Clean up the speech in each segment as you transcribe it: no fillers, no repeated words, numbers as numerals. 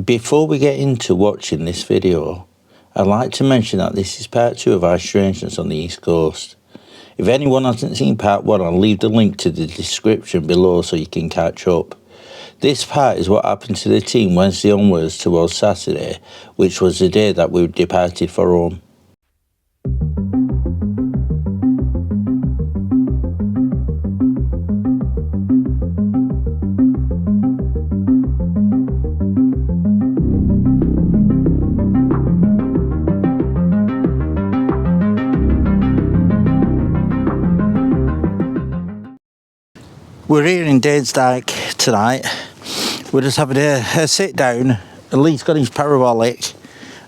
Before we get into watching this video, I'd like to mention that this is part 2 of High Strangeness on the East Coast. If anyone hasn't seen part 1, I'll leave the link to the description below so you can catch up. This part is what happened to the team Wednesday onwards towards Saturday, which was the day that we departed for home. We're here in Dyke tonight. We're just having a sit down. Lee's got his parabolic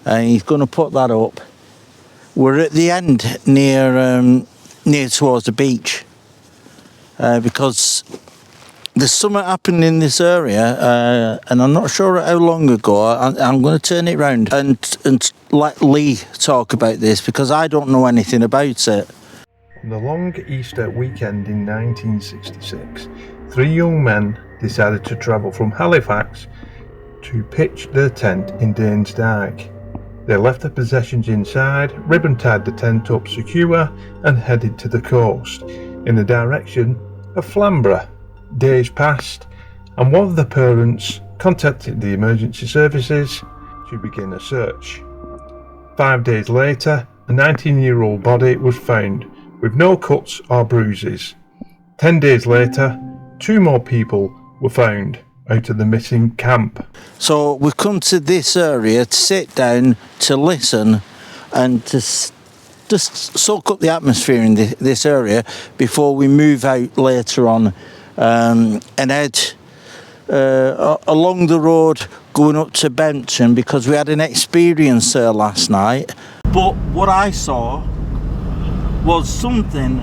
and he's going to put that up. We're at the end near towards the beach because there's something happened in this area and I'm not sure how long ago. I'm going to turn it round and let Lee talk about this because I don't know anything about it. On the long Easter weekend in 1966, 3 young men decided to travel from Halifax to pitch their tent in Dyke. They left their possessions inside, ribbon-tied the tent up secure and headed to the coast in the direction of Flamborough. Days passed and one of the parents contacted the emergency services to begin a search. 5 days later, a 19-year-old body was found with no cuts or bruises. 10 days later, 2 more people were found out of the missing camp. So we've come to this area to sit down, to listen and to just soak up the atmosphere in this area before we move out later on and head along the road going up to Bempton because we had an experience there last night. But what I saw was something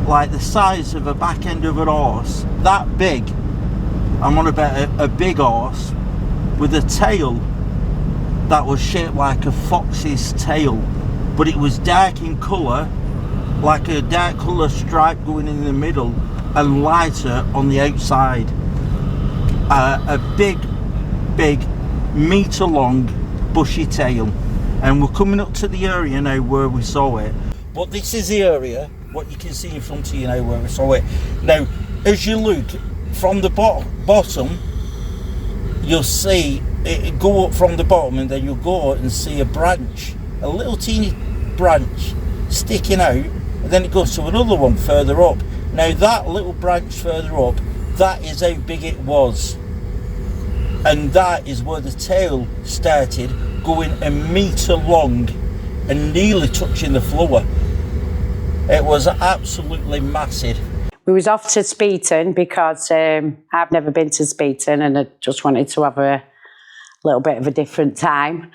like the size of a back end of an horse, that big. I'm on about a big horse with a tail that was shaped like a fox's tail, but it was dark in colour, like a dark colour stripe going in the middle and lighter on the outside. A big metre long bushy tail, and we're coming up to the area now where we saw it. But this is the area, what you can see in front of you now where we saw it. Now, as you look from the bottom, you'll see it go up from the bottom and then you'll go and see a branch, a little teeny branch sticking out, and then it goes to another one further up. Now that little branch further up, that is how big it was. And that is where the tail started, going a metre long and nearly touching the floor. It was absolutely massive. We was off to Speeton because I've never been to Speeton and I just wanted to have a little bit of a different time.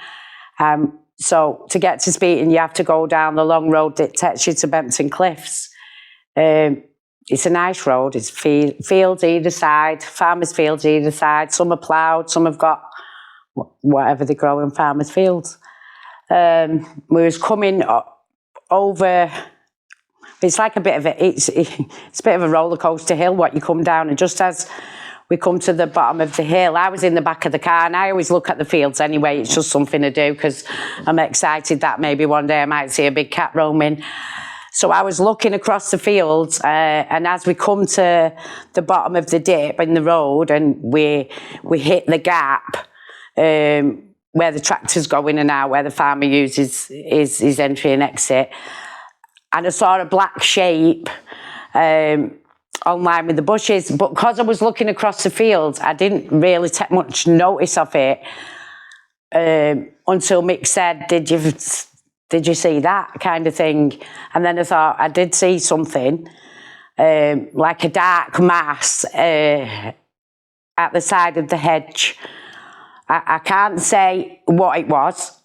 So to get to Speeton, you have to go down the long road that takes you to Bempton Cliffs. It's a nice road. It's fields either side, farmers' fields either side. Some are ploughed, some have got whatever they grow in farmers' fields. We was coming over. It's like a bit of it's a bit of a roller coaster hill what you come down, and just as we come to the bottom of the hill, I was in the back of the car, and I always look at the fields anyway. It's just something to do because I'm excited that maybe one day I might see a big cat roaming. So I was looking across the fields, and as we come to the bottom of the dip in the road, and we hit the gap where the tractors go in and out, where the farmer uses his entry and exit. And I saw a black shape on line with the bushes. But because I was looking across the fields, I didn't really take much notice of it until Mick said, did you see that kind of thing? And then I thought, I did see something, like a dark mass at the side of the hedge. I can't say what it was.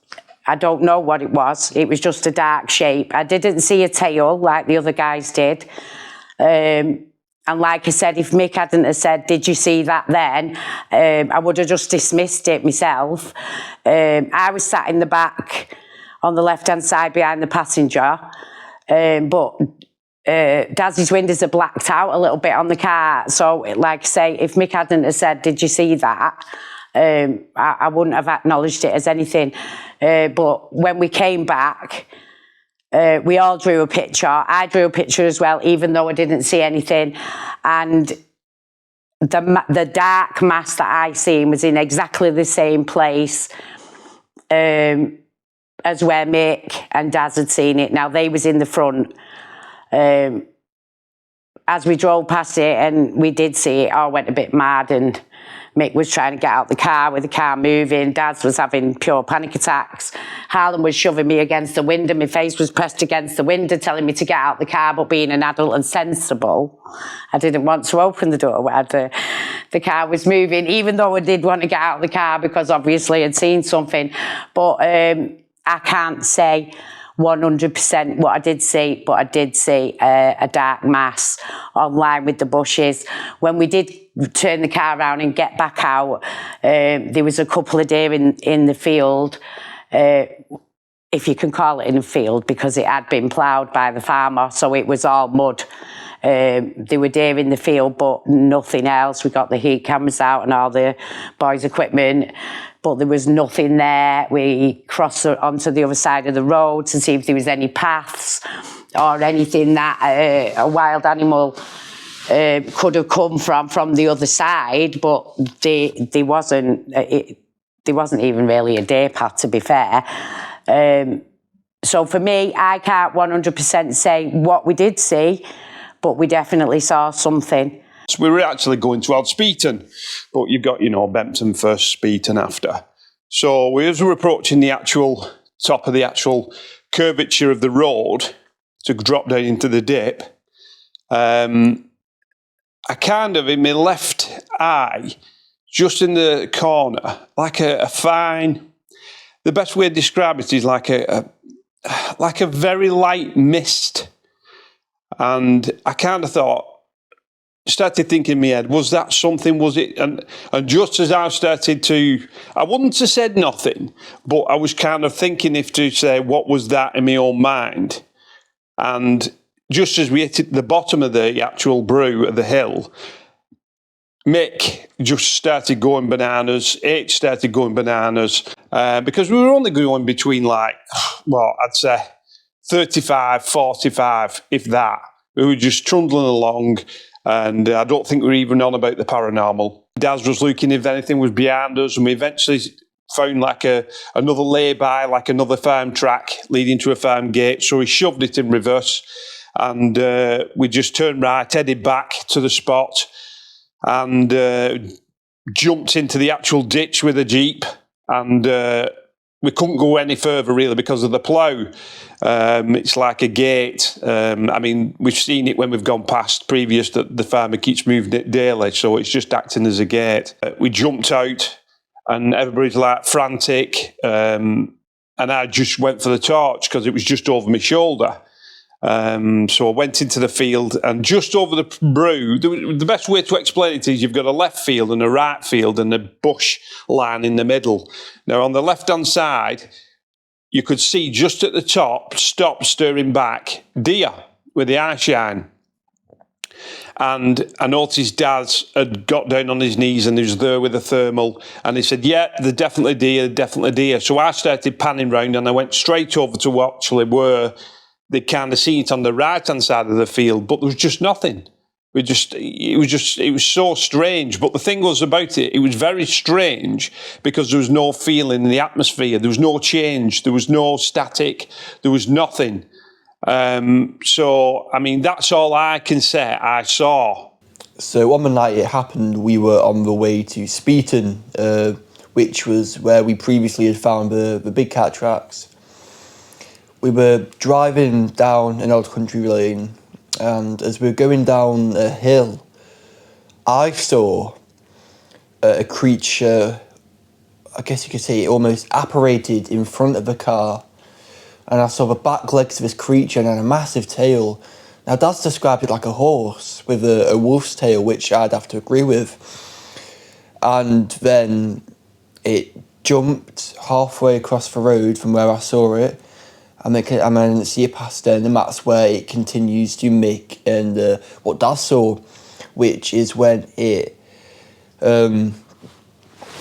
I don't know what it was. It was just a dark shape. I didn't see a tail like the other guys did. And like I said, if Mick hadn't have said, did you see that then? I would have just dismissed it myself. I was sat in the back on the left-hand side behind the passenger. But Dazzy's windows are blacked out a little bit on the car. So, like I say, if Mick hadn't have said, did you see that? I wouldn't have acknowledged it as anything. But when we came back, we all drew a picture. I drew a picture as well, even though I didn't see anything. And the dark mass that I seen was in exactly the same place as where Mick and Daz had seen it. Now, they was in the front. As we drove past it and we did see it, I went a bit mad, and Mick was trying to get out the car with the car moving. Daz was having pure panic attacks. Harlan was shoving me against the window. My face was pressed against the window, telling me to get out the car, but being an adult and sensible, I didn't want to open the door where the car was moving, even though I did want to get out of the car because obviously I'd seen something. But I can't say 100% what I did see, but I did see a dark mass on line with the bushes. When we did turn the car around and get back out, there was a couple of deer in the field, if you can call it in a field, because it had been ploughed by the farmer, so it was all mud. There were deer in the field, but nothing else. We got the heat cameras out and all the boys' equipment, but there was nothing there. We crossed onto the other side of the road to see if there was any paths or anything that a wild animal could have come from the other side, but there wasn't even really a deer path, to be fair. So for me, I can't 100% say what we did see, but we definitely saw something. So we were actually going towards Speeton, but you've got, Bempton first, Speeton after. So as we were approaching the actual top of the actual curvature of the road to drop down into the dip, I kind of, in my left eye, just in the corner, like a fine, the best way to describe it is like a very light mist. And I kind of started thinking in my head, was that something, was it? And just as I started to, I wouldn't have said nothing, but I was kind of thinking if to say, what was that in my own mind? And just as we hit the bottom of the actual brew of the hill, Mick just started going bananas. H started going bananas because we were only going between I'd say 35, 45, if that. We were just trundling along, and I don't think we were even on about the paranormal. Daz was looking if anything was behind us, and we eventually found another lay-by, like another farm track leading to a farm gate, so he shoved it in reverse, and we just turned right, headed back to the spot, and jumped into the actual ditch with a Jeep, and we couldn't go any further really because of the plough. It's like a gate. We've seen it when we've gone past previous that the farmer keeps moving it daily, so it's just acting as a gate. We jumped out and everybody's like frantic, and I just went for the torch because it was just over my shoulder. So I went into the field, and just over the brew, the best way to explain it is you've got a left field and a right field and a bush line in the middle. Now on the left-hand side, you could see just at the top, stop stirring back, deer with the eye shine. And I noticed Daz had got down on his knees and he was there with a thermal, and he said, yeah, they're definitely deer. So I started panning round and I went straight over to actually where they kind of see it on the right-hand side of the field, but there was just nothing. It was so strange. But the thing was about it was very strange because there was no feeling in the atmosphere. There was no change. There was no static. There was nothing. That's all I can say I saw. So on the night it happened, we were on the way to Speeton, which was where we previously had found the big cat tracks. We were driving down an old country lane, and as we were going down a hill, I saw a creature, I guess you could say it almost apparated in front of the car, and I saw the back legs of this creature and then a massive tail. Now Dad's described it like a horse with a wolf's tail, which I'd have to agree with. And then it jumped halfway across the road from where I saw it, and I didn't see it past then, and that's where it continues to make and what Dad saw, which is when it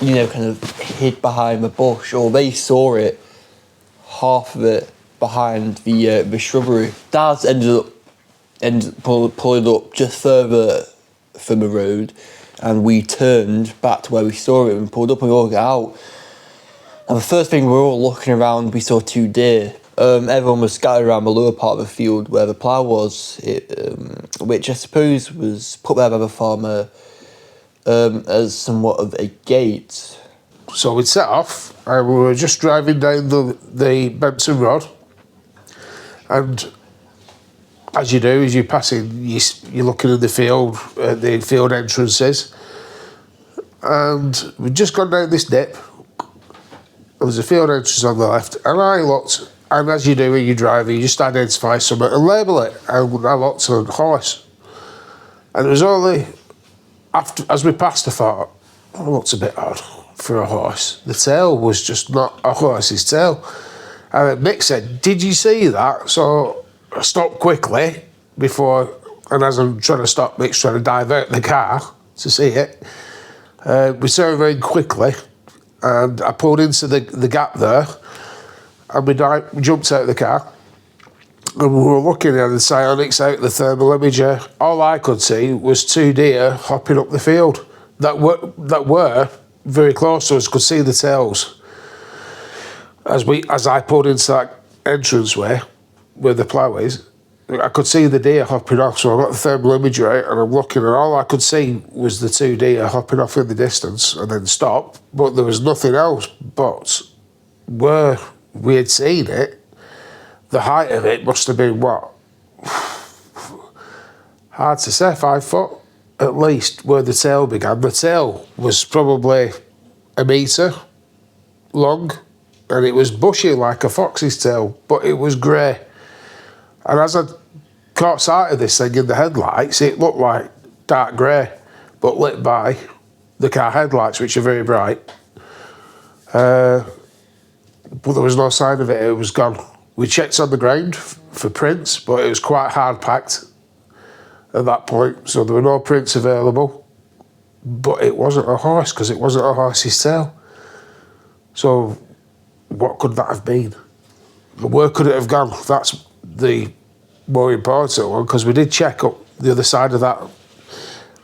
kind of hid behind the bush, or they saw it, half of it behind the shrubbery. Dad ended up pulling up just further from the road, and we turned back to where we saw it and pulled up and we all got out. And the first thing we were all looking around, we saw 2 deer. Everyone was scattered around the lower part of the field where the plough was, which I suppose was put there by the farmer as somewhat of a gate. So we'd set off, and we were just driving down the Bempton Road, and as you do, as you're passing, you're looking at the field entrances, and we'd just gone down this dip. There was a field entrance on the left, and I looked, and as you do when you're driving, you just identify something and label it, and I looked at a horse. And it was only after, as we passed, I thought, oh, looks a bit odd for a horse. The tail was just not a horse's tail. And then Mick said, did you see that? So I stopped quickly before, and as I'm trying to stop, Mick's trying to divert the car to see it. We turned around quickly, and I pulled into the gap there, and we jumped out of the car, and we were looking at the psionics out the thermal imager. All I could see was 2 deer hopping up the field that were very close to us, could see the tails. As I pulled into that entranceway where the plough is, I could see the deer hopping off, so I got the thermal imager out and I'm looking, and all I could see was the 2 deer hopping off in the distance and then stop, but there was nothing else. But where we had seen it, the height of it must have been, what? Hard to say, 5 foot at least, where the tail began. The tail was probably 1 metre long, and it was bushy like a fox's tail, but it was grey. And as I caught sight of this thing in the headlights, it looked like dark grey, but lit by the car headlights, which are very bright. But there was no sign of it, it was gone. We checked on the ground for prints, but it was quite hard packed at that point, so there were no prints available. But it wasn't a horse, because it wasn't a horse's tail. So what could that have been? Where could it have gone? That's the more important one, because we did check up the other side of that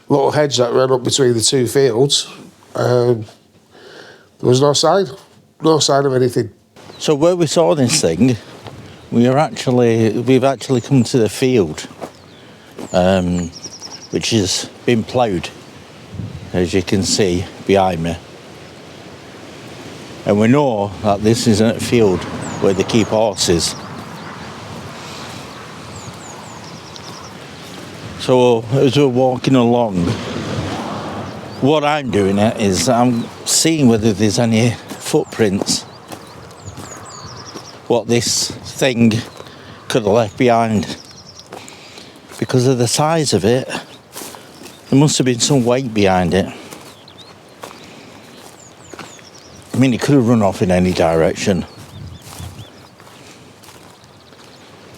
little hedge that ran up between the 2 fields. There was no sign of anything. So where we saw this thing, we've actually come to the field, which has been ploughed, as you can see behind me. And we know that this isn't a field where they keep horses. So as we're walking along, what I'm doing is I'm seeing whether there's any footprints, what this thing could have left behind. Because of the size of it, there must have been some weight behind it. I mean, it could have run off in any direction.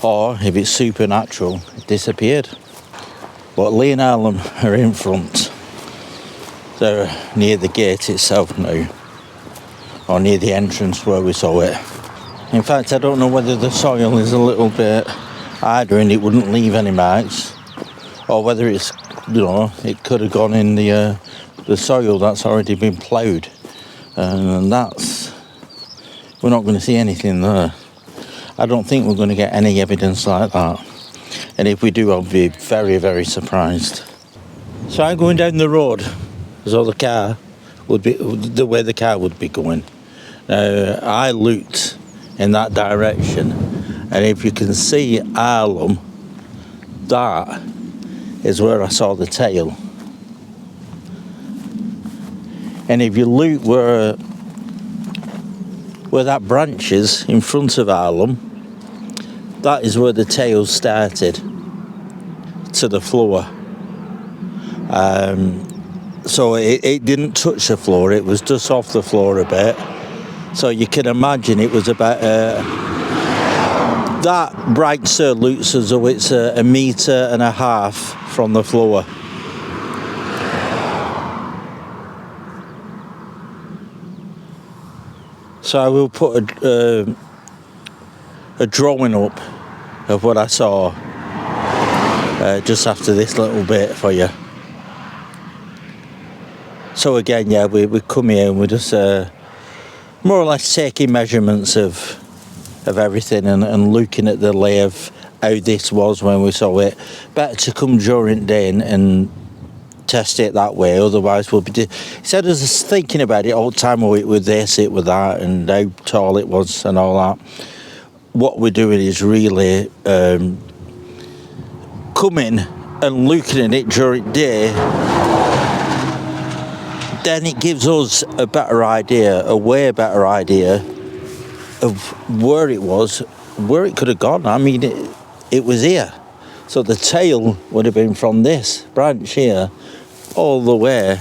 Or, if it's supernatural, it disappeared. But Lee and Alan are in front. They're near the gate itself now. Or near the entrance where we saw it. In fact, I don't know whether the soil is a little bit harder and it wouldn't leave any marks. Or whether it's, it could have gone in the soil that's already been ploughed. And we're not going to see anything there. I don't think we're going to get any evidence like that. And if we do, I'll be very, very surprised. So I'm going down the road, so the car would be the way the car would be going. I looked in that direction, and if you can see Arlem, that is where I saw the tail. And if you look where that branch is in front of Arlem, that is where the tail started to the floor. So it didn't touch the floor, it was just off the floor a bit. So you can imagine it was about that branch looks as though it's 1.5 meters from the floor. So I will put a drawing up of what I saw just after this little bit for you. So again, yeah, we come here and we're just more or less taking measurements of everything and looking at the lay of how this was when we saw it. Better to come during the day and test it that way, otherwise we'll be instead of just thinking about it all the time, with this, it with that, and how tall it was and all that. What we're doing is really coming and looking at it during the day. Then it gives us a better idea, a way better idea of where it was, where it could have gone. I mean, it was here. So the tail would have been from this branch here all the way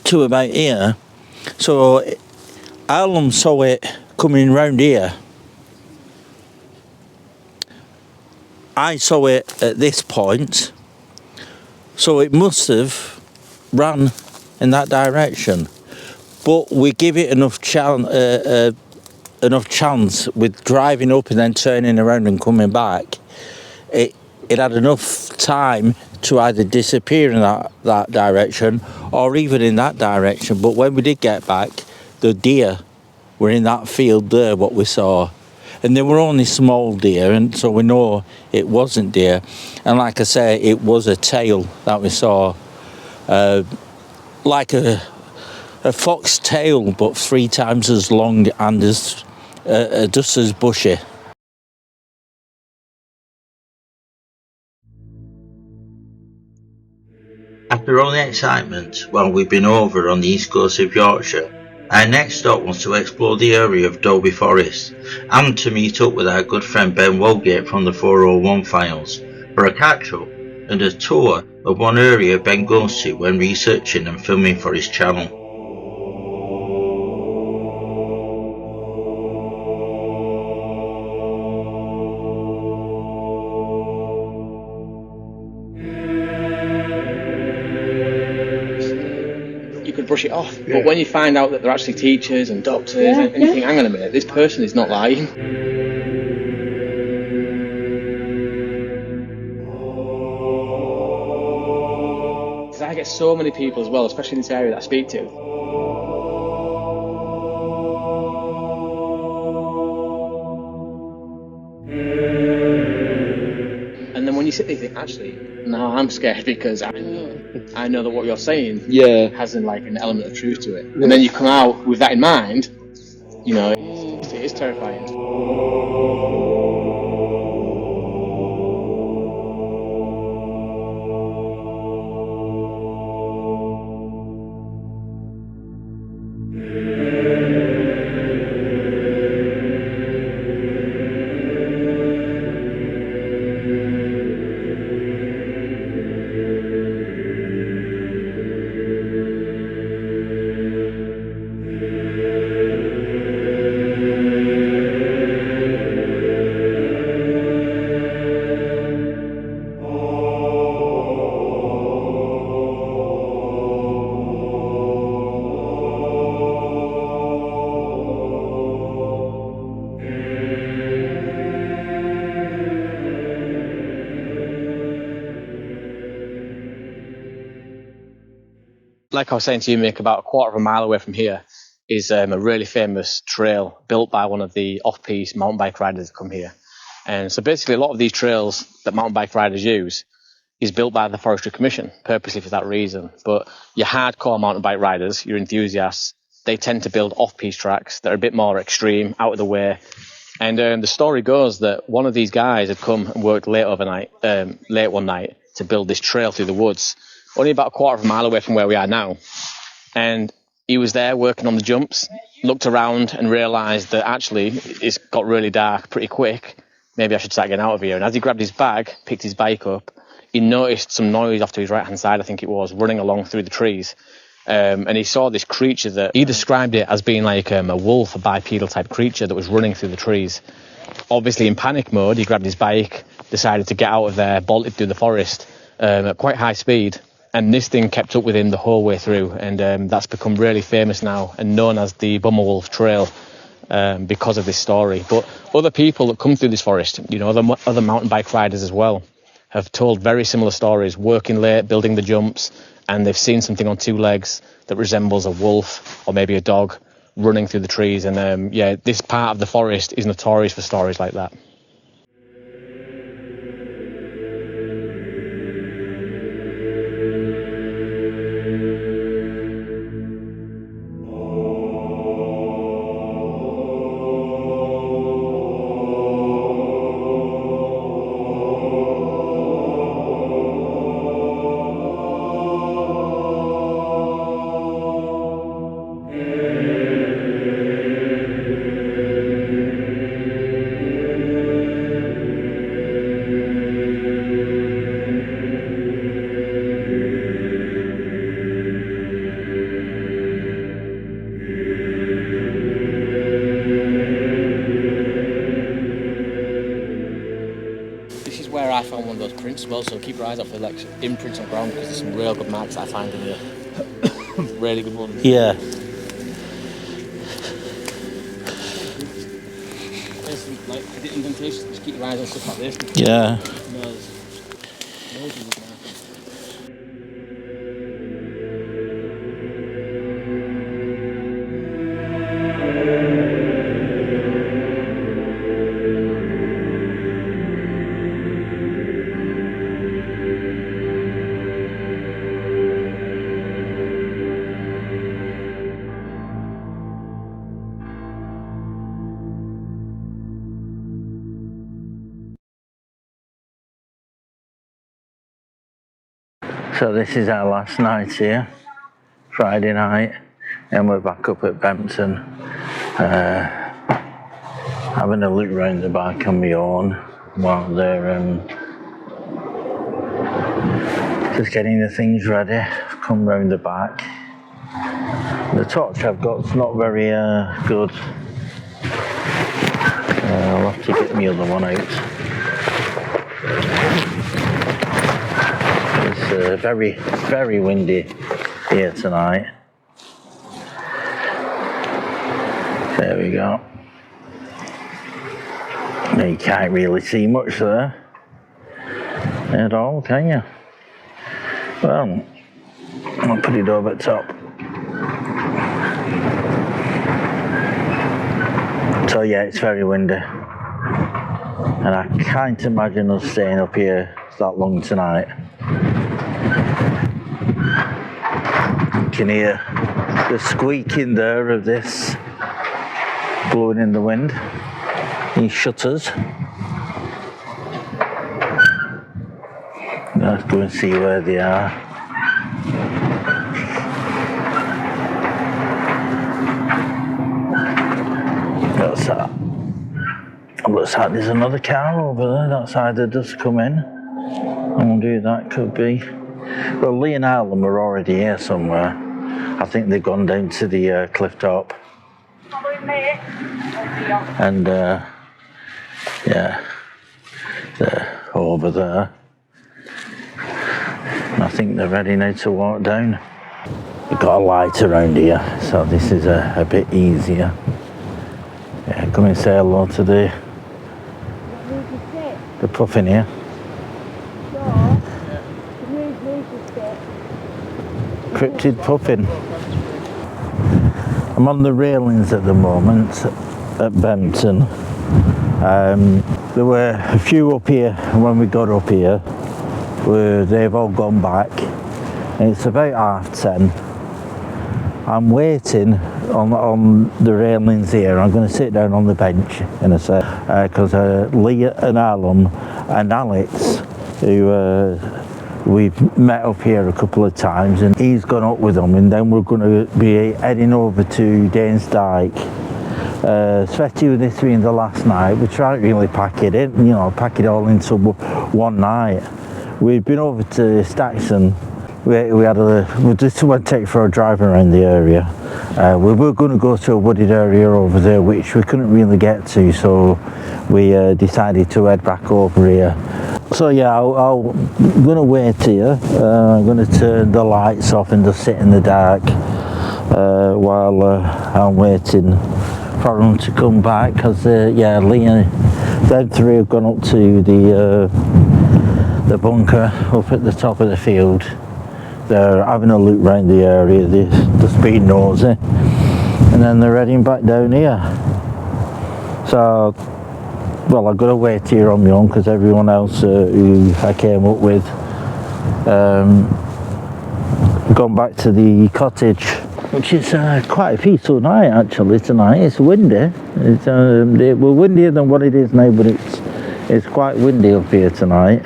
to about here. So Alan saw it coming round here. I saw it at this point. So it must have ran in that direction. But we give it enough chance with driving up and then turning around and coming back. It had enough time to either disappear in that direction or even in that direction. But when we did get back, the deer were in that field there, what we saw. And they were only small deer, and so we know it wasn't deer. And like I say, it was a tail that we saw, like a fox tail, but 3 times as long and as just as bushy. After all the excitement while we've been over on the east coast of Yorkshire, our next stop was to explore the area of Dolby Forest and to meet up with our good friend Ben Walgate from the 401 Files for a catch-up and a tour of one area Ben goes to when researching and filming for his channel. Brush it off, but when you find out that they're actually teachers and doctors and you think, hang on a minute, this person is not lying. Because I get so many people as well, especially in this area that I speak to. And then when you sit there, you think, actually, no, I'm scared because I know that what you're saying has like an element of truth to it. And then you come out with that in mind, you know, it is terrifying. Like I was saying to you, Mick, about a quarter of a mile away from here is a really famous trail built by one of the off-piste mountain bike riders that come here. And so basically a lot of these trails that mountain bike riders use is built by the Forestry Commission, purposely for that reason. But your hardcore mountain bike riders, your enthusiasts, they tend to build off-piste tracks that are a bit more extreme, out of the way. And the story goes that one of these guys had come and worked late one night to build this trail through the woods, only about a quarter of a mile away from where we are now. And he was there working on the jumps, looked around and realised that actually it's got really dark pretty quick. Maybe I should start getting out of here. And as he grabbed his bag, picked his bike up, he noticed some noise off to his right-hand side, I think it was, running along through the trees. And he saw this creature that he described it as being like a wolf, a bipedal type creature that was running through the trees. Obviously in panic mode, he grabbed his bike, decided to get out of there, bolted through the forest at quite high speed. And this thing kept up with him the whole way through, and that's become really famous now and known as the Bummerwolf Trail because of this story. But other people that come through this forest, you know, other mountain bike riders as well, have told very similar stories, working late, building the jumps, and they've seen something on two legs that resembles a wolf or maybe a dog running through the trees. And yeah, this part of the forest is notorious for stories like that. Where I found one of those prints as well, so keep your eyes out for like imprints on ground, because there's some real good marks I find in here. Really good ones. Yeah. There's some like indentations, just keep your eyes on stuff like this. Yeah. So this is our last night here, Friday night, and we're back up at Bempton, having a look round the back on my own while they're just getting the things ready. Come round the back. The torch I've got's not very good. I'll have to get my other one out. It's very, very windy here tonight. There we go. Now you can't really see much there at all, can you? Well, I'll put it over the top. So yeah, it's very windy. And I can't imagine us staying up here that long tonight. You can hear the squeaking there of this blowing in the wind. These shutters. Let's go and see where they are. What's that? Looks like there's another car over there. That's either just come in. I wonder who that could be. Well, Lee and Alan were already here somewhere. I think they've gone down to the cliff top. And yeah, they're over there. I think they're ready now to walk down. We've got a light around here, so this is a bit easier. Yeah, come and say hello to the puffin here. Cryptid puffin. I'm on the railings at the moment at Bempton. There were a few up here when we got up here, where they've all gone back. And it's about 10:30. I'm waiting on the railings here. I'm going to sit down on the bench in a sec, because Lee and Alan and Alex, who we've met up here a couple of times, and he's gone up with them, and then we're going to be heading over to Dyke. Especially with this being the last night, we try to really pack it in, you know, pack it all into one night. We've been over to Staxon we just went to take for a drive around the area. We were going to go to a wooded area over there, which we couldn't really get to, so we decided to head back over here. So yeah, I'm going to wait here. I'm going to turn the lights off and just sit in the dark while I'm waiting for them to come back, because yeah, Lee and them three have gone up to the bunker up at the top of the field. They're having a look around the area, just being nosy, and then they're heading back down here. So, well, I've got to wait here on my own, because everyone else who I came up with gone back to the cottage, which is quite a peaceful night actually tonight. It's windy. It's we're windier than what it is now, but it's quite windy up here tonight,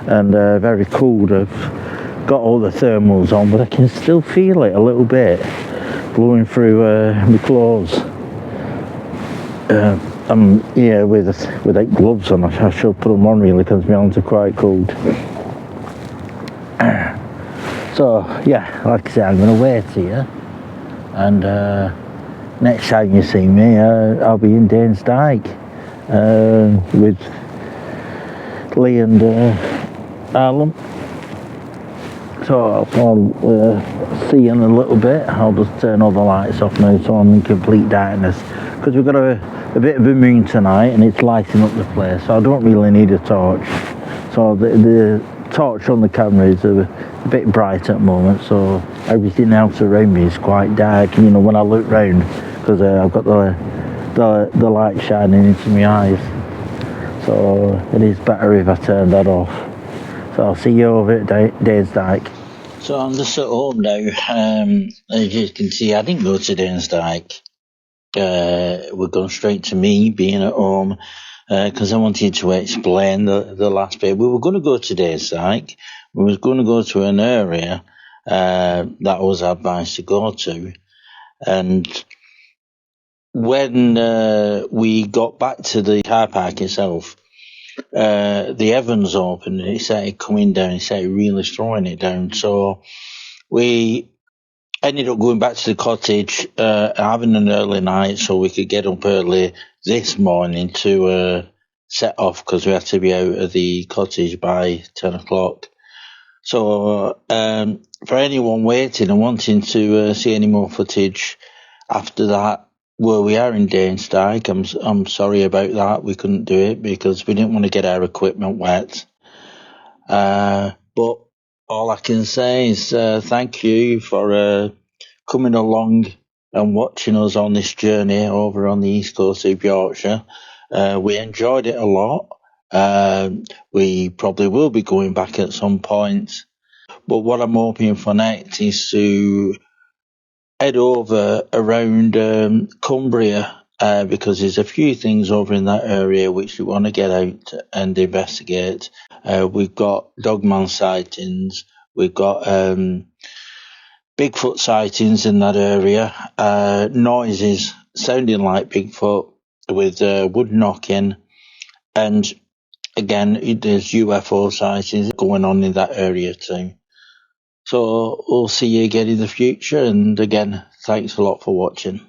and very cool. I've got all the thermals on, but I can still feel it a little bit blowing through my clothes. I'm here without gloves on. I should put them on really, because my hands are quite cold. So yeah, like I said, I'm going to wait here, and next time you see me, I'll be in Dyke with Lee and Alan. So I'll see you in a little bit. I'll just turn all the lights off now, so I'm in complete darkness, because we've got a bit of a moon tonight and it's lighting up the place, so I don't really need a torch. So the torch on the camera is a bit bright at the moment, so everything else around me is quite dark, you know, when I look round, because I've got the light shining into my eyes. So it is better if I turn that off. So I'll see you over at Dyke. So I'm just at home now. As you can see, I didn't go to Dyke. We're going straight to me being at home, because I wanted to explain the last bit. We were going to go to Dyke. We was going to go to an area that I was advised to go to. And when we got back to the car park itself, the heavens opened and it started coming down. It started really throwing it down. So we ended up going back to the cottage, having an early night so we could get up early this morning to set off, because we had to be out of the cottage by 10 o'clock. So for anyone waiting and wanting to see any more footage after that, well, we are in Dyke. I'm sorry about that. We couldn't do it because we didn't want to get our equipment wet. But all I can say is thank you for coming along and watching us on this journey over on the east coast of Yorkshire. We enjoyed it a lot. We probably will be going back at some point. But what I'm hoping for next is to head over around Cumbria, because there's a few things over in that area which we want to get out and investigate. We've got dogman sightings, we've got Bigfoot sightings in that area, noises sounding like Bigfoot with wood knocking, and again there's UFO sightings going on in that area too. So we'll see you again in the future, and again, thanks a lot for watching.